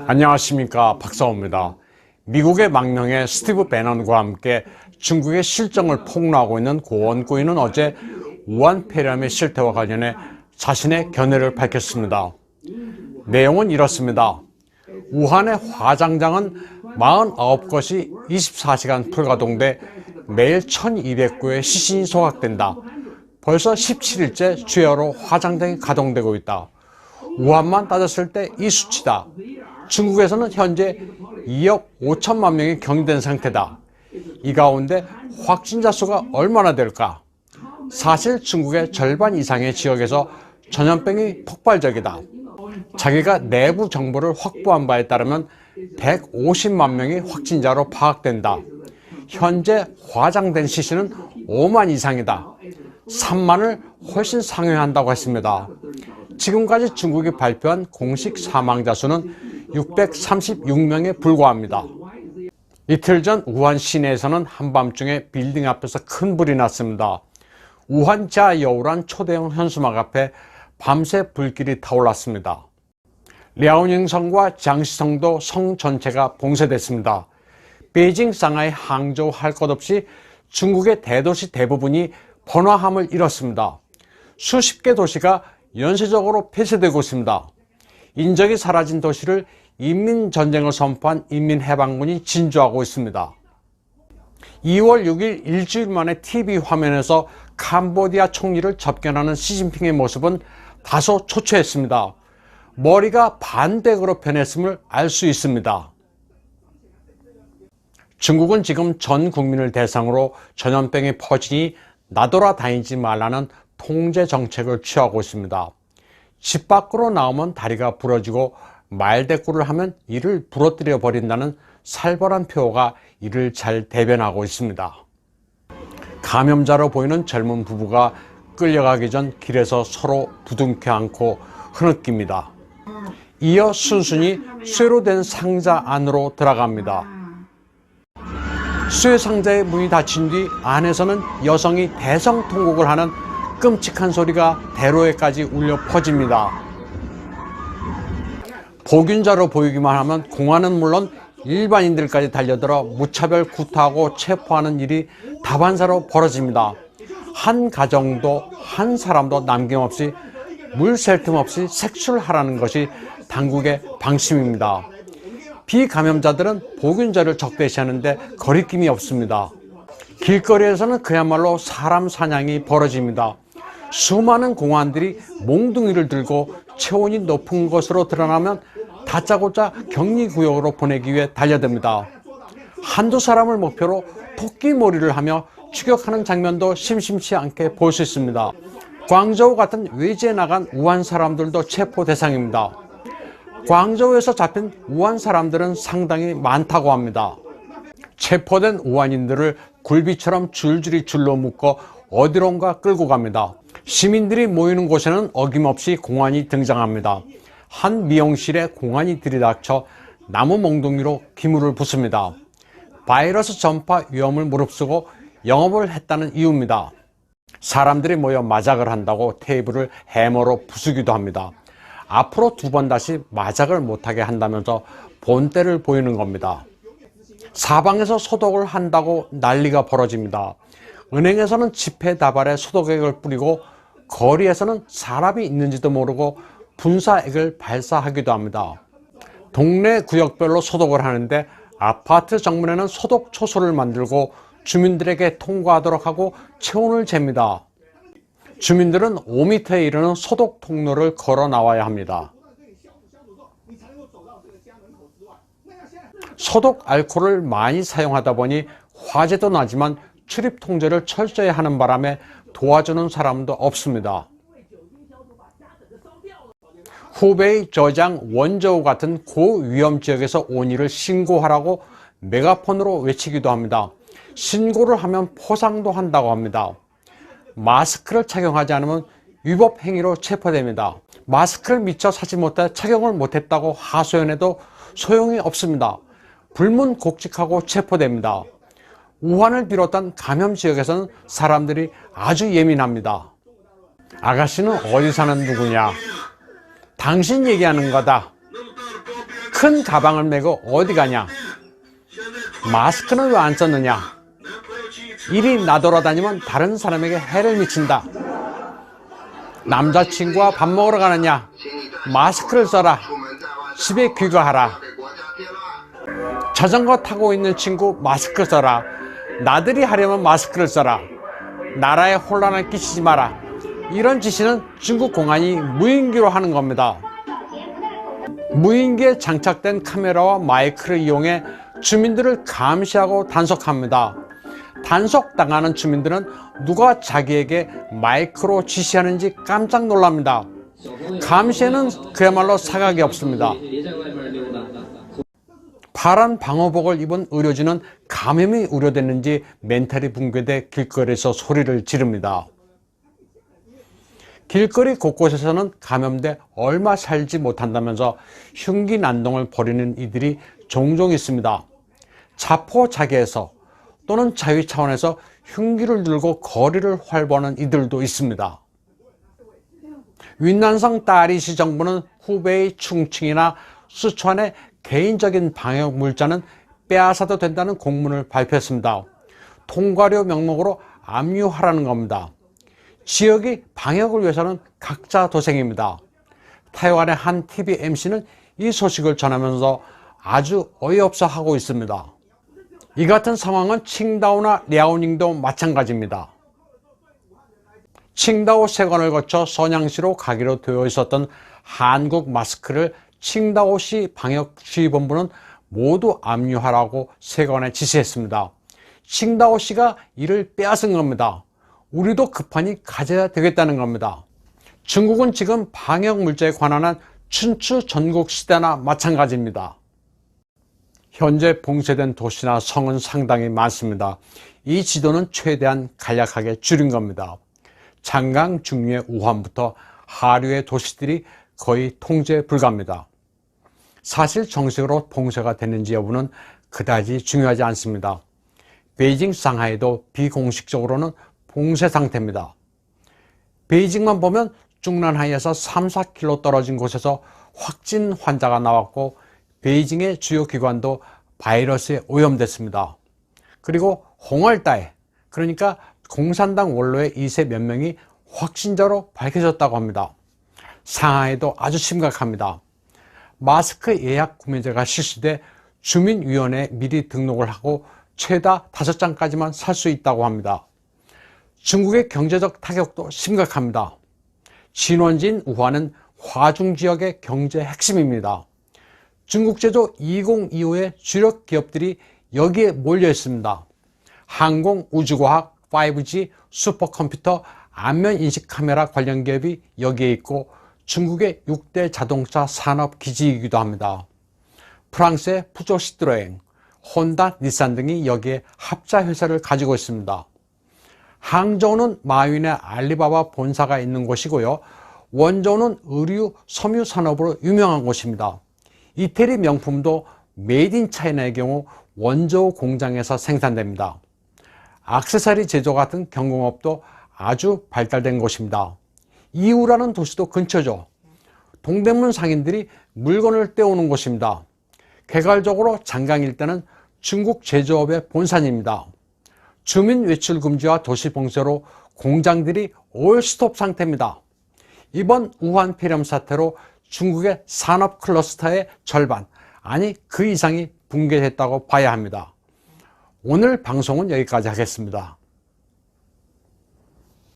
안녕하십니까, 박사호입니다. 미국의 망명의 스티브 배넌과 함께 중국의 실정을 폭로하고 있는 고원구이는 어제 우한 폐렴의 실태와 관련해 자신의 견해를 밝혔습니다. 내용은 이렇습니다. 우한의 화장장은 49곳이 24시간 풀가동돼 매일 1200구의 시신이 소각된다. 벌써 17일째 주야로 화장장이 가동되고 있다. 우한만 따졌을 때 이 수치다. 중국에서는 현재 2억 5천만 명이 격리된 상태다. 이 가운데 확진자 수가 얼마나 될까? 사실 중국의 절반 이상의 지역에서 전염병이 폭발적이다. 자기가 내부 정보를 확보한 바에 따르면 150만 명이 확진자로 파악된다. 현재 화장된 시신은 5만 이상이다. 3만을 훨씬 상회한다고 했습니다. 지금까지 중국이 발표한 공식 사망자 수는 636명에 불과합니다. 이틀 전 우한 시내에서는 한밤중에 빌딩 앞에서 큰 불이 났습니다. 우한 자여우란 초대형 현수막 앞에 밤새 불길이 타올랐습니다. 랴오닝 성과 장시성도 성 전체가 봉쇄됐습니다. 베이징, 상하이, 항저우 할 것 없이 중국의 대도시 대부분이 번화함을 잃었습니다. 수십 개 도시가 연쇄적으로 폐쇄되고 있습니다. 인적이 사라진 도시를 인민전쟁을 선포한 인민해방군이 진주하고 있습니다. 2월 6일 일주일 만에 TV 화면에서 캄보디아 총리를 접견하는 시진핑의 모습은 다소 초췌했습니다. 머리가 반대로 변했음을 알 수 있습니다. 중국은 지금 전 국민을 대상으로 전염병이 퍼지니 나돌아다니지 말라는 통제 정책을 취하고 있습니다. 집 밖으로 나오면 다리가 부러지고 말대꾸를 하면 이를 부러뜨려 버린다는 살벌한 표어가 이를 잘 대변하고 있습니다. 감염자로 보이는 젊은 부부가 끌려가기 전 길에서 서로 부둥켜 안고 흐느낍니다. 이어 순순히 쇠로 된 상자 안으로 들어갑니다. 쇠 상자의 문이 닫힌 뒤 안에서는 여성이 대성통곡을 하는 끔찍한 소리가 대로에까지 울려 퍼집니다. 보균자로 보이기만 하면 공안은 물론 일반인들까지 달려들어 무차별 구타하고 체포하는 일이 다반사로 벌어집니다. 한 가정도 한 사람도 남김없이 물 셀 틈 없이 색출하라는 것이 당국의 방침입니다. 비감염자들은 보균자를 적대시하는데 거리낌이 없습니다. 길거리에서는 그야말로 사람 사냥이 벌어집니다. 수많은 공안들이 몽둥이를 들고 체온이 높은 것으로 드러나면 다짜고짜 격리구역으로 보내기 위해 달려듭니다. 한두 사람을 목표로 토끼몰이를 하며 추격하는 장면도 심심치 않게 볼 수 있습니다. 광저우 같은 외지에 나간 우한 사람들도 체포 대상입니다. 광저우에서 잡힌 우한 사람들은 상당히 많다고 합니다. 체포된 우한인들을 굴비처럼 줄줄이 줄로 묶어 어디론가 끌고 갑니다. 시민들이 모이는 곳에는 어김없이 공안이 등장합니다. 한 미용실에 공안이 들이닥쳐 나무 몽둥이로 기물을 붓습니다. 바이러스 전파 위험을 무릅쓰고 영업을 했다는 이유입니다. 사람들이 모여 마작을 한다고 테이블을 해머로 부수기도 합니다. 앞으로 2번 다시 마작을 못하게 한다면서 본때를 보이는 겁니다. 사방에서 소독을 한다고 난리가 벌어집니다. 은행에서는 지폐다발에 소독액을 뿌리고 거리에서는 사람이 있는지도 모르고 분사액을 발사하기도 합니다. 동네 구역별로 소독을 하는데 아파트 정문에는 소독 초소를 만들고 주민들에게 통과하도록 하고 체온을 잽니다. 주민들은 5m에 이르는 소독 통로를 걸어 나와야 합니다. 소독 알코올을 많이 사용하다 보니 화재도 나지만 출입 통제를 철저히 하는 바람에 도와주는 사람도 없습니다. 후베이, 저장, 원저우 같은 고위험 지역에서 온 일을 신고하라고 메가폰으로 외치기도 합니다. 신고를 하면 포상도 한다고 합니다. 마스크를 착용하지 않으면 위법 행위로 체포됩니다. 마스크를 미처 사지 못해 착용을 못했다고 하소연해도 소용이 없습니다. 불문곡직하고 체포됩니다. 우한을 비롯한 감염 지역에서는 사람들이 아주 예민합니다. 아가씨는 어디 사는 누구냐? 당신 얘기하는 거다. 큰 가방을 메고 어디 가냐? 마스크는 왜 안 썼느냐? 이리 나돌아다니면 다른 사람에게 해를 미친다. 남자친구와 밥 먹으러 가느냐? 마스크를 써라. 집에 귀가하라. 자전거 타고 있는 친구 마스크 써라. 나들이 하려면 마스크를 써라. 나라에 혼란을 끼치지 마라. 이런 지시는 중국 공안이 무인기로 하는 겁니다. 무인기에 장착된 카메라와 마이크를 이용해 주민들을 감시하고 단속합니다. 단속당하는 주민들은 누가 자기에게 마이크로 지시하는지 깜짝 놀랍니다. 감시에는 그야말로 사각이 없습니다. 파란 방호복을 입은 의료진은 감염이 우려됐는지 멘탈이 붕괴돼 길거리에서 소리를 지릅니다. 길거리 곳곳에서는 감염돼 얼마 살지 못한다면서 흉기난동을 벌이는 이들이 종종 있습니다. 자포자기해서 또는 자위 차원에서 흉기를 들고 거리를 활보하는 이들도 있습니다. 윈난성 따리시 정부는 후베이 충칭이나 쓰촨의 개인적인 방역 물자는 빼앗아도 된다는 공문을 발표했습니다. 통과료 명목으로 압류하라는 겁니다. 지역이 방역을 위해서는 각자 도생입니다. 타이완의 한 TV MC는 이 소식을 전하면서 아주 어이없어 하고 있습니다. 이 같은 상황은 칭다오나 랴오닝도 마찬가지입니다. 칭다오 세관을 거쳐 선양시로 가기로 되어 있었던 한국 마스크를 칭다오시 방역주의본부는 모두 압류하라고 세관에 지시했습니다. 칭다오시가 이를 빼앗은 겁니다. 우리도 급하니 가져야 되겠다는 겁니다. 중국은 지금 방역 물자에 관한 춘추 전국 시대나 마찬가지입니다. 현재 봉쇄된 도시나 성은 상당히 많습니다. 이 지도는 최대한 간략하게 줄인 겁니다. 장강 중류의 우한부터 하류의 도시들이 거의 통제 불가합니다. 사실 정식으로 봉쇄가 됐는지 여부는 그다지 중요하지 않습니다. 베이징, 상하이도 비공식적으로는 봉쇄 상태입니다. 베이징만 보면 중난하이에서 3-4km 떨어진 곳에서 확진 환자가 나왔고 베이징의 주요 기관도 바이러스에 오염됐습니다. 그리고 홍얼다에, 그러니까 공산당 원로의 2세 몇 명이 확진자로 밝혀졌다고 합니다. 상하이도 아주 심각합니다. 마스크 예약 구매제가 실시돼 주민위원회에 미리 등록을 하고 최다 5장까지만 살 수 있다고 합니다. 중국의 경제적 타격도 심각합니다. 진원지인 우한은 화중 지역의 경제 핵심입니다. 중국 제조 2025의 주력 기업들이 여기에 몰려 있습니다. 항공, 우주과학, 5G, 슈퍼컴퓨터, 안면인식 카메라 관련 기업이 여기에 있고 중국의 6대 자동차 산업 기지이기도 합니다. 프랑스의 푸조 시트로엥, 혼다, 닛산 등이 여기에 합자 회사를 가지고 있습니다. 항저우는 마윈의 알리바바 본사가 있는 곳이고요. 원저우는 의류, 섬유 산업으로 유명한 곳입니다. 이태리 명품도 메이드 인 차이나의 경우 원저우 공장에서 생산됩니다. 액세서리 제조 같은 경공업도 아주 발달된 곳입니다. 이우라는 도시도 근처죠. 동대문 상인들이 물건을 떼오는 곳입니다. 개괄적으로 장강 일대는 중국 제조업의 본산입니다. 주민 외출 금지와 도시 봉쇄로 공장들이 올스톱 상태입니다. 이번 우한 폐렴 사태로 중국의 산업 클러스터의 절반, 아니 그 이상이 붕괴됐다고 봐야 합니다. 오늘 방송은 여기까지 하겠습니다.